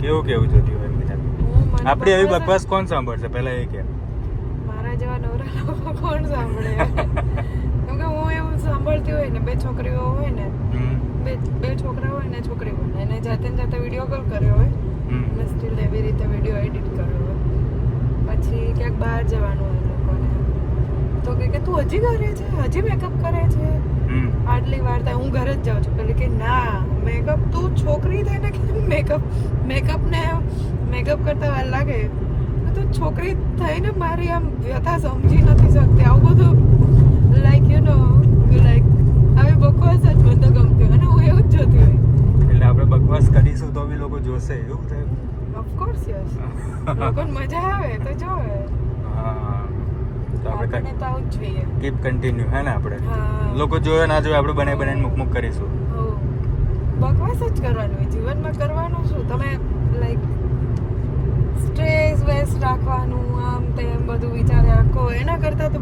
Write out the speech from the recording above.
કેવું જોતી હોય બીજા આપણી આવી બકવાસ કોણ સાંભળશે પહેલા એ કે મારા જેવા નવરા લોકો કોણ સાંભળે કેમ કે હું એવું સાંભળતી હોય ને બે છોકરીઓ હોય ને બે છોકરા હોય ને છોકરી હોય ને એને જાતે વિડીયો કોલ કર્યો હોય અને સ્ટીલ એવી રીતે વિડીયો એડિટ કર્યો હોય પછી ક્યાંક બહાર જવાનું હોય લોકોને તો કે તું હજી ઘરે છે હજી મેકઅપ કરે છે આટલી વાર થાય હું ઘરે જ જાઉં છું પેલી કે ના મેકઅપ તું છોકરી થઈને કે મેકઅપ કરતા વાર લાગે તું છોકરી થઈને મારી આમ વ્યથા સમજી નથી શકતી આવું બધું લાઈક લાઈક આવી બકવાસ જ મને તો ગમતી અને હું એવું જ જોતી હોય એટલે આપણે બકવાસ કરીશું તો બી લોકો જોશે એવું થાય ઓફકોર્સ યસ લોકોને મજા આવે તો જોવે હા તો આપણે તો આવું જ જોઈએ કીપ કન્ટિન્યુ હે ને આપણે લોકો જોયો ના જોયો આપણે બનાવીને મુક કરીશું બકવાસ જ કરવાનું હોય જીવનમાં કરવાનું શું તમે લાઈક સ્ટ્રેસ વેસ્ટ રાખવાનું આમ તેમ બધું વિચારે આખો એના કરતાં તો